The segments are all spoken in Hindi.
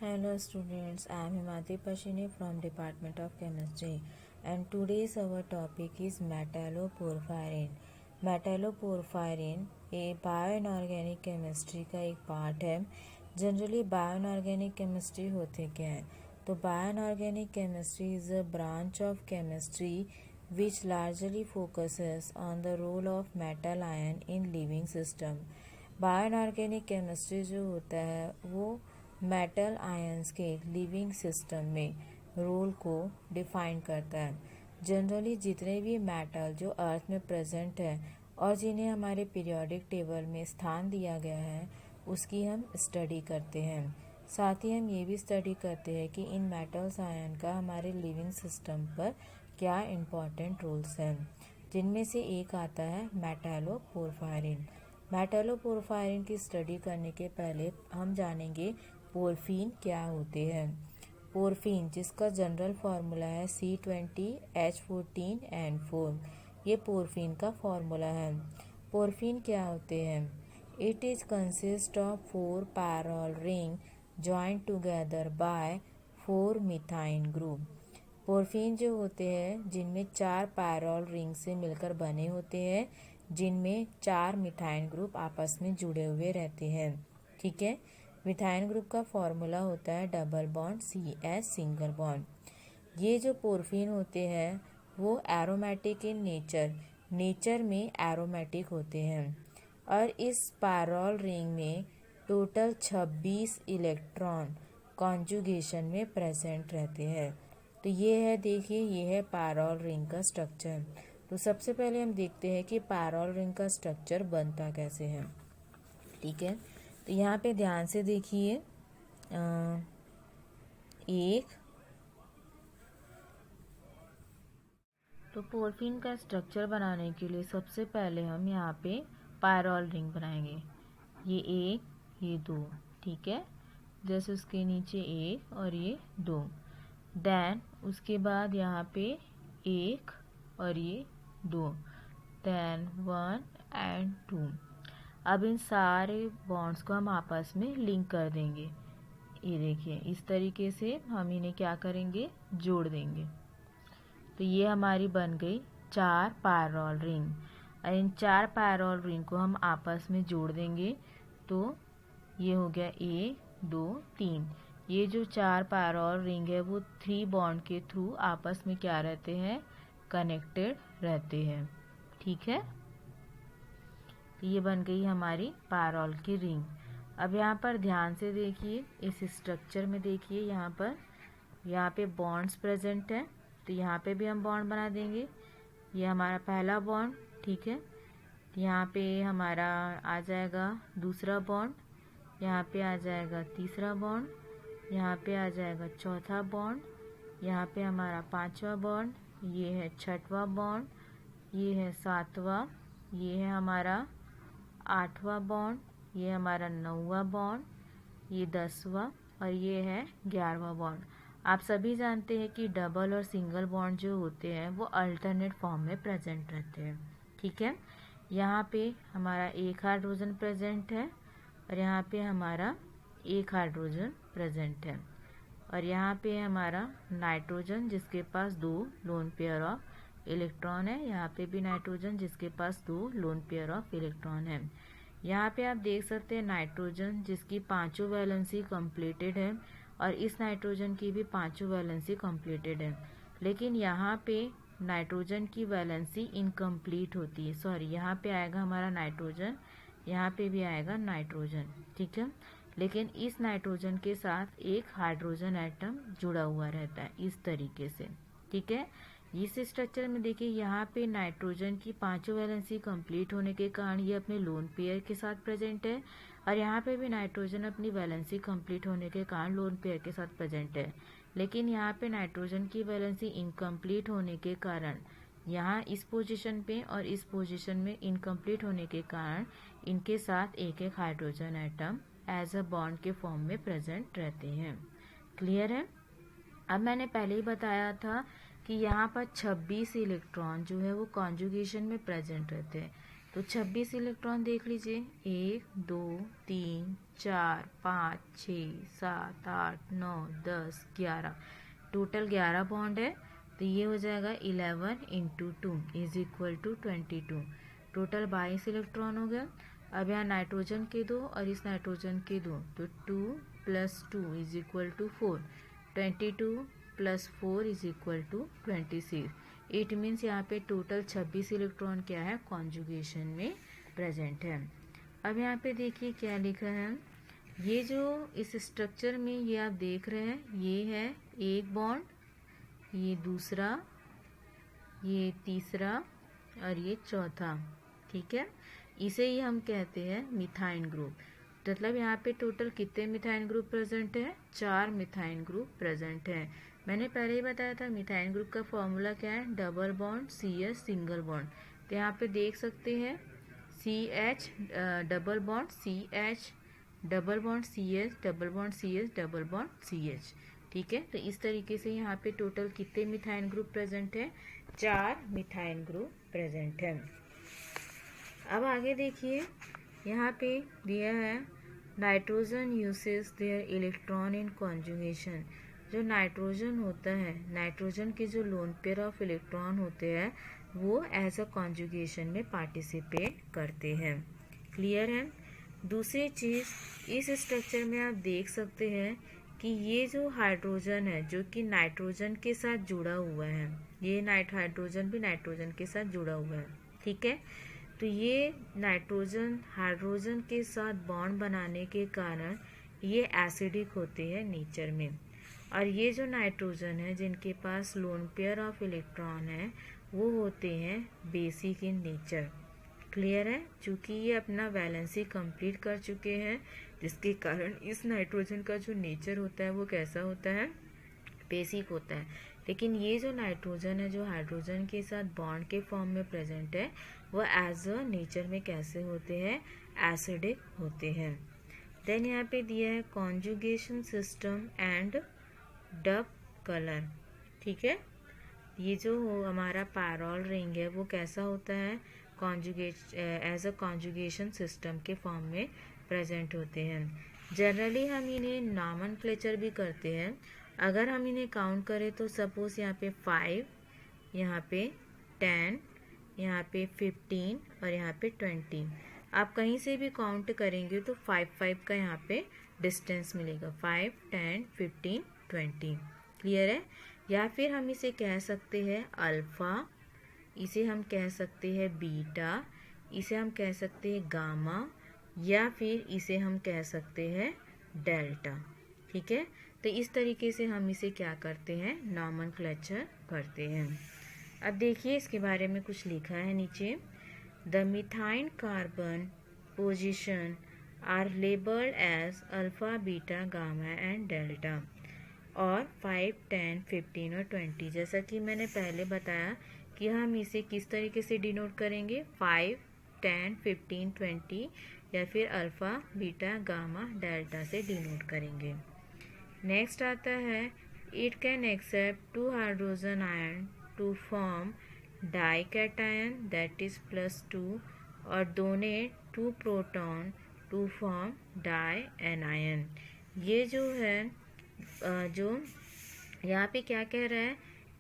Hello students, I am Himati Pashini from Department of Chemistry and today's our topic is metalloporphyrin. मेटालोपोरफायरिन ये बायो इनऑर्गेनिक केमिस्ट्री का एक पार्ट है। जनरली बायो इनऑर्गेनिक केमिस्ट्री होते क्या है? तो bio inorganic chemistry is a branch of chemistry which largely focuses on the role of metal ion in living system. Bio inorganic chemistry जो होता है वो मेटल आयंस के लिविंग सिस्टम में रोल को डिफाइन करता है। जनरली जितने भी मेटल जो अर्थ में प्रेजेंट है और जिन्हें हमारे पीरियोडिक टेबल में स्थान दिया गया है उसकी हम स्टडी करते हैं। साथ ही हम ये भी स्टडी करते हैं कि इन मेटल्स आयन का हमारे लिविंग सिस्टम पर क्या इम्पोर्टेंट रोल्स हैं, जिनमें से एक आता है मेटालोपोरफायरिन। मेटालोपोरफायरिन की स्टडी करने के पहले हम जानेंगे पोरफीन क्या होते हैं। पोरफीन जिसका जनरल फार्मूला है C20H14N4, ये पोरफीन का फार्मूला है। पोरफीन क्या होते हैं? It is consist of 4 pyrrole ring joint together by 4 methine group. Porphine जो होते हैं जिनमें 4 पैरल रिंग से मिलकर बने होते हैं, जिनमें 4 मिथाइन ग्रुप आपस में जुड़े हुए रहते हैं। ठीक है, मिथाइन ग्रुप का फॉर्मूला होता है double bond CH single bond. ये जो पोरफीन होते हैं वो एरोमेटिक इन नेचर में एरोमेटिक होते हैं और इस पैरल रिंग में टोटल 26 इलेक्ट्रॉन कॉन्जुगेशन में प्रेजेंट रहते हैं। तो ये है, देखिए ये है पैरल रिंग का स्ट्रक्चर। तो सबसे पहले हम देखते हैं कि पैरल रिंग का स्ट्रक्चर बनता कैसे है। ठीक है, तो यहाँ पे ध्यान से देखिए, तो पोरफीन का स्ट्रक्चर बनाने के लिए सबसे पहले हम यहाँ पे पैरल रिंग बनाएंगे। ये 1, ये 2, ठीक है, जैसे उसके नीचे 1 और ये 2। देन उसके बाद यहाँ पे 1 और ये 2, देन 1 एंड 2। अब इन सारे बॉन्ड्स को हम आपस में लिंक कर देंगे। ये देखिए इस तरीके से हम इन्हें क्या करेंगे, जोड़ देंगे। तो ये हमारी बन गई 4 पैरल रिंग और इन 4 पैरल रिंग को हम आपस में जोड़ देंगे। तो ये हो गया 1, 2, 3। ये जो 4 पैरल रिंग है वो 3 बॉन्ड के थ्रू आपस में क्या रहते हैं, कनेक्टेड रहते हैं। ठीक है, ये बन गई हमारी पैरल की रिंग। अब यहाँ पर ध्यान से देखिए, इस स्ट्रक्चर में देखिए यहाँ पे बॉन्ड्स प्रेजेंट है। तो यहाँ पे भी हम बॉन्ड बना देंगे। ये हमारा पहला बॉन्ड, ठीक है, यहाँ पे हमारा आ जाएगा दूसरा बॉन्ड, यहाँ पे आ जाएगा तीसरा बॉन्ड, यहाँ पे आ जाएगा चौथा बॉन्ड, यहाँ पे हमारा 5वां बॉन्ड, ये है 6वां बॉन्ड, ये है 7वां, ये है हमारा 8वां बॉन्ड, ये हमारा 9वां बॉन्ड, ये 10वां और ये है 11वां बॉन्ड। आप सभी जानते हैं कि डबल और सिंगल बॉन्ड जो होते हैं वो अल्टरनेट फॉर्म में प्रेजेंट रहते हैं। ठीक है, यहाँ पे हमारा एक हाइड्रोजन प्रेजेंट है और यहाँ पे हमारा एक हाइड्रोजन प्रेजेंट है और यहाँ पे हमारा नाइट्रोजन जिसके पास 2 लोन पेयर ऑफ इलेक्ट्रॉन है, यहाँ पे भी नाइट्रोजन जिसके पास 2 लोन पेयर ऑफ इलेक्ट्रॉन है। यहाँ पे आप देख सकते हैं नाइट्रोजन जिसकी 5 वैलेंसी कंप्लीटेड है और इस नाइट्रोजन की भी 5 वैलेंसी कंप्लीटेड है, लेकिन यहाँ पे नाइट्रोजन की वैलेंसी इनकम्प्लीट होती है। सॉरी, यहाँ पे आएगा हमारा नाइट्रोजन, यहाँ पे भी आएगा नाइट्रोजन, ठीक है, लेकिन इस नाइट्रोजन के साथ एक हाइड्रोजन एटम जुड़ा हुआ रहता है इस तरीके से। ठीक है, इस स्ट्रक्चर में देखिए यहाँ पे नाइट्रोजन की 5 वैलेंसी कंप्लीट होने के कारण ये अपने लोन पेयर के साथ प्रेजेंट है और यहाँ पे भी नाइट्रोजन अपनी वैलेंसी कंप्लीट होने के कारण लोन पेयर के साथ प्रेजेंट है, लेकिन यहाँ पे नाइट्रोजन की वैलेंसी इनकम्प्लीट होने के कारण यहाँ इस पोजीशन पे और इस पोजीशन में इनकम्प्लीट होने के कारण इनके साथ एक एक hydrogen atom as a bond के फॉर्म में प्रेजेंट रहते हैं। क्लियर है? अब मैंने पहले ही बताया था कि यहाँ पर 26 इलेक्ट्रॉन जो है वो कॉन्जुगेशन में प्रेजेंट रहते हैं। तो 26 इलेक्ट्रॉन देख लीजिए, 1, 2, 3, 4 5 6 7 8 9 10 11, टोटल 11 बॉन्ड है। तो ये हो जाएगा 11 into 2 is equal to 22, total 22 electron हो गया। अब यहाँ नाइट्रोजन के दो और इस नाइट्रोजन के दो, तो 2 + 2 is equal to 4, 22 + 4 is equal to 26। It means यहाँ पे टोटल 26 इलेक्ट्रॉन क्या है, कॉन्जुगेशन में प्रेजेंट है। अब यहाँ पे देखिए क्या लिखा है, ये जो इस स्ट्रक्चर में ये आप देख रहे हैं, ये है एक बॉन्ड, ये दूसरा, ये तीसरा और ये चौथा, ठीक है। इसे ही हम कहते हैं मिथाइन ग्रुप। मतलब यहाँ पे टोटल कितने मिथाइन ग्रुप प्रेजेंट है, 4 मिथाइन ग्रुप प्रेजेंट है। मैंने पहले ही बताया था मिथाइन ग्रुप का फॉर्मूला क्या है, double bond CH single bond. तो यहाँ पे देख सकते हैं CH double bond CH double bond CH double bond CH double bond CH, ठीक है। तो इस तरीके से यहाँ पे टोटल कितने मिथाइन ग्रुप प्रेजेंट है, 4 मिथाइन ग्रुप प्रेजेंट है। अब आगे देखिए यहाँ पे दिया है nitrogen uses there electron in conjugation. जो नाइट्रोजन होता है, नाइट्रोजन के जो लोन पेयर ऑफ इलेक्ट्रॉन होते हैं वो एज अ कॉन्जुगेशन में पार्टिसिपेट करते हैं। क्लियर है। दूसरी चीज़, इस स्ट्रक्चर में आप देख सकते हैं कि ये जो हाइड्रोजन है जो कि नाइट्रोजन के साथ जुड़ा हुआ है, ये हाइड्रोजन भी नाइट्रोजन के साथ जुड़ा हुआ है, ठीक है। तो ये नाइट्रोजन हाइड्रोजन के साथ बॉन्ड बनाने के कारण ये एसिडिक होते हैं नेचर में, और ये जो नाइट्रोजन है जिनके पास लोन पेयर ऑफ इलेक्ट्रॉन है वो होते हैं बेसिक इन नेचर। क्लियर है। चूँकि ये अपना वैलेंसी कंप्लीट कर चुके हैं, जिसके कारण इस नाइट्रोजन का जो नेचर होता है वो कैसा होता है, बेसिक होता है। लेकिन ये जो नाइट्रोजन है जो हाइड्रोजन के साथ बॉन्ड के फॉर्म में प्रेजेंट है वो एज अ नेचर में कैसे होते हैं, एसिडिक होते हैं। देन यहाँ पे दिया है conjugation system and dub colour, ठीक है। ये जो हमारा पैरोल रिंग है वो कैसा होता है, एज अ कॉन्जुगेशन सिस्टम के फॉर्म में प्रेजेंट होते हैं। जनरली हम इन्हें नॉमेनक्लेचर भी करते हैं। अगर हम इन्हें काउंट करें तो सपोज यहाँ पे 5, यहाँ पे 10, यहाँ पे 15 और यहाँ पे 20। आप कहीं से भी काउंट करेंगे तो 5 का यहाँ पे डिस्टेंस मिलेगा, 5, 10, 15, 20। क्लियर है। या फिर हम इसे कह सकते हैं अल्फ़ा, इसे हम कह सकते हैं बीटा, इसे हम कह सकते हैं गामा, या फिर इसे हम कह सकते हैं डेल्टा, ठीक है। तो इस तरीके से हम इसे क्या करते हैं, नॉमेनक्लेचर करते हैं। अब देखिए इसके बारे में कुछ लिखा है नीचे, the methine carbon position are labelled as alpha beta gamma and delta, और 5, 10, 15 और 20। जैसा कि मैंने पहले बताया कि हम इसे किस तरीके से डिनोट करेंगे, 5, 10, 15, 20 या फिर अल्फ़ा बीटा गामा डेल्टा से डिनोट करेंगे। नेक्स्ट आता है, it can accept 2 hydrogen ion to form dication that is +2 और donate 2 proton to form dianion. ये जो है जो यहाँ पे क्या कह रहा है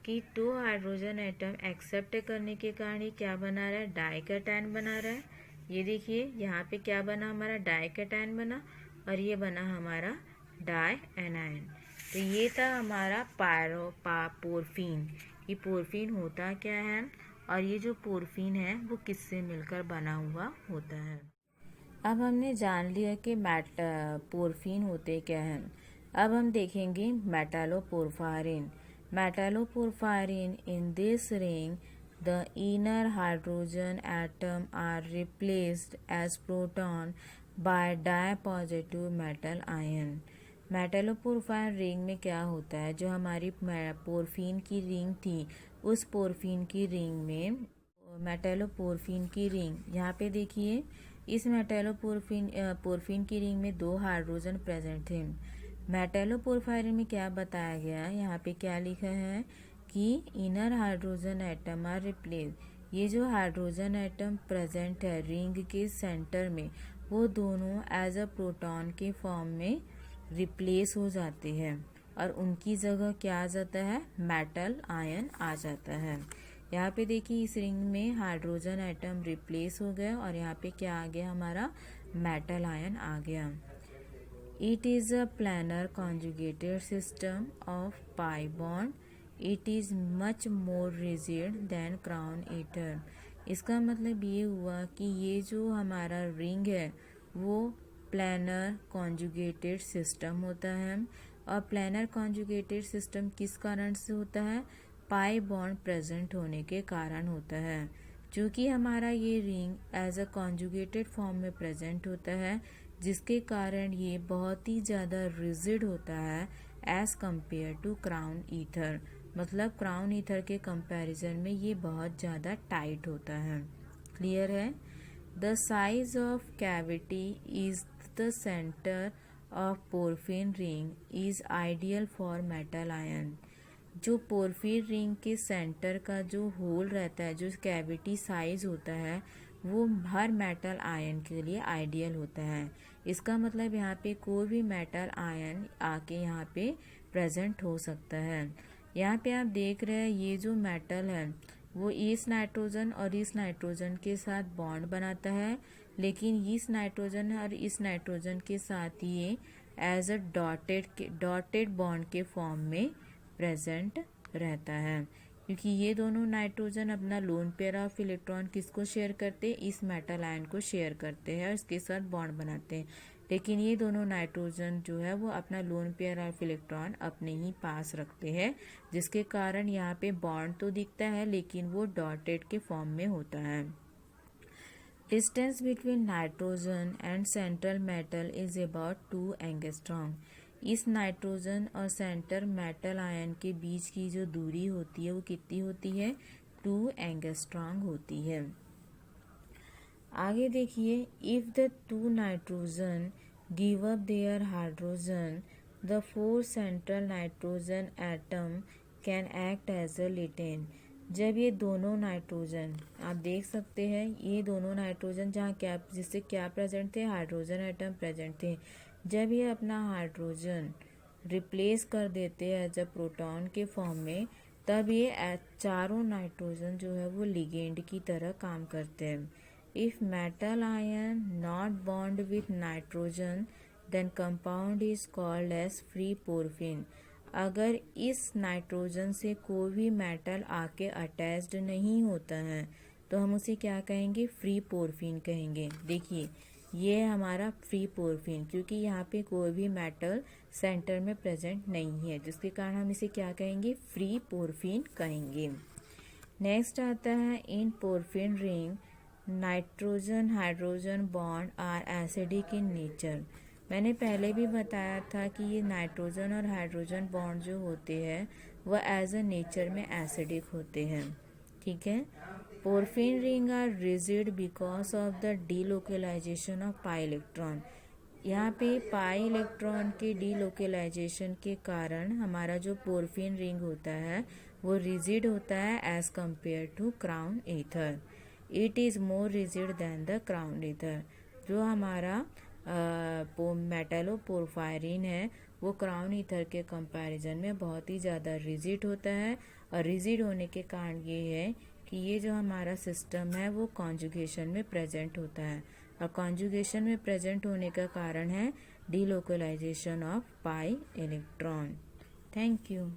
कि 2 हाइड्रोजन एटम एक्सेप्ट करने के कारण ये क्या बना रहा है, डाइकैटायन बना रहा है। ये देखिए यहाँ पे क्या बना, हमारा डाइकैटायन बना, और ये बना हमारा डाई एनायन। तो ये था हमारा पोरफीन। ये पोरफीन होता क्या है, और ये जो पोरफीन है वो किससे मिलकर बना हुआ होता है। अब हमने जान लिया कि पोरफीन होते क्या हैं। अब हम देखेंगे metalloporphyrin. Metalloporphyrin, in this ring the inner hydrogen atom are replaced as proton by dipositive metal ion। Metalloporphyrin ring में क्या होता है, जो हमारी पोरफीन की रिंग थी उस पोरफीन की रिंग में मेटालोपोरफीन की रिंग, यहाँ पे देखिए इस पोरफीन की रिंग में 2 हाइड्रोजन प्रेजेंट थे। मेटालोपोरफायरिन में क्या बताया गया, यहाँ पे क्या लिखा है कि inner hydrogen atom are replace. ये जो हाइड्रोजन एटम प्रेजेंट है रिंग के सेंटर में वो दोनों एज अ प्रोटॉन के फॉर्म में रिप्लेस हो जाते हैं और उनकी जगह क्या आ जाता है, मेटल आयन आ जाता है। यहाँ पे देखिए इस रिंग में हाइड्रोजन एटम रिप्लेस हो गया और यहाँ पे क्या आ गया, हमारा मेटल आयन आ गया। It is a planar conjugated system of pi bond. It is much more rigid than crown ether. इसका मतलब ये हुआ कि ये जो हमारा रिंग है वो प्लानर कॉन्जुगेटेड सिस्टम होता है। और प्लानर कॉन्जुगेटेड सिस्टम किस कारण से होता है, पाई बॉन्ड प्रेजेंट होने के कारण होता है। चूँकि हमारा ये ring as a conjugated form में प्रेजेंट होता है, जिसके कारण ये बहुत ही ज़्यादा रिजिड होता है as compare to crown ether. मतलब क्राउन ईथर के कंपैरिजन में ये बहुत ज़्यादा टाइट होता है। क्लियर है। The size of cavity is the centre of porphin ring is ideal for metal ion. जो पोरफिन रिंग के सेंटर का जो होल रहता है, जो कैविटी साइज होता है, वो हर मेटल आयन के लिए आइडियल होता है। इसका मतलब यहाँ पे कोई भी मेटल आयन आके यहाँ पे प्रेजेंट हो सकता है। यहाँ पे आप देख रहे हैं ये जो मेटल है वो इस नाइट्रोजन और इस नाइट्रोजन के साथ बॉन्ड बनाता है, लेकिन इस नाइट्रोजन और इस नाइट्रोजन के साथ ये एज अ डॉटेड बॉन्ड के फॉर्म में प्रेजेंट रहता है, क्योंकि ये दोनों नाइट्रोजन अपना लोन पेयर ऑफ इलेक्ट्रॉन किसको शेयर करते हैं, इस मेटल आयन को शेयर करते हैं और इसके साथ बॉन्ड बनाते हैं। लेकिन ये दोनों नाइट्रोजन जो है वो अपना लोन पेयर ऑफ इलेक्ट्रॉन अपने ही पास रखते हैं, जिसके कारण यहाँ पे बॉन्ड तो दिखता है लेकिन वो डॉटेड के फॉर्म में होता है। Distance between nitrogen and central metal is about 2 angstrom. इस नाइट्रोजन और सेंटर मेटल आयन के बीच की जो दूरी होती है वो कितनी होती है, 2 एंगस्ट्रॉम होती है। आगे देखिए, if the 2 nitrogen give up their hydrogen, the 4 central nitrogen atom can act as a ligand. जब ये दोनों नाइट्रोजन, आप देख सकते हैं ये दोनों नाइट्रोजन जहाँ क्या जिससे क्या प्रेजेंट थे, हाइड्रोजन एटम प्रेजेंट थे, जब ये अपना हाइड्रोजन रिप्लेस कर देते हैं एज अ प्रोटॉन के फॉर्म में, तब ये चारों नाइट्रोजन जो है वो लिगेंड की तरह काम करते हैं। If metal ion not bond with nitrogen then compound is called as free porphin. अगर इस नाइट्रोजन से कोई भी मेटल आके अटैच्ड नहीं होता है तो हम उसे क्या कहेंगे, फ्री पोरफिन कहेंगे। देखिए ये हमारा फ्री पोरफिन, क्योंकि यहाँ पे कोई भी मेटल सेंटर में प्रेजेंट नहीं है, जिसके कारण हम इसे क्या कहेंगे, फ्री पोरफिन कहेंगे। नेक्स्ट आता है, in porphin ring nitrogen hydrogen bond are acidic in nature. मैंने पहले भी बताया था कि ये नाइट्रोजन और हाइड्रोजन बॉन्ड जो होते हैं वह एज अ नेचर में एसिडिक होते हैं। ठीक है। Porphin ring are rigid because of the delocalisation of pi electron. यहाँ पे पाई इलेक्ट्रॉन के डीलोकलाइजेशन के कारण हमारा जो पोरफिन रिंग होता है वो रिजिड होता है as compare to crown ether. It is more rigid than the crown ether. जो हमारा मेटलो पोरफायरिन है वो क्राउन ईथर के कंपैरिजन में बहुत ही ज़्यादा रिजिड होता है, और रिजिड होने के कारण ये है कि ये जो हमारा सिस्टम है वो कॉन्जुगेशन में प्रेजेंट होता है, और कॉन्जुगेशन में प्रेजेंट होने का कारण है delocalisation of pi electron. Thank you.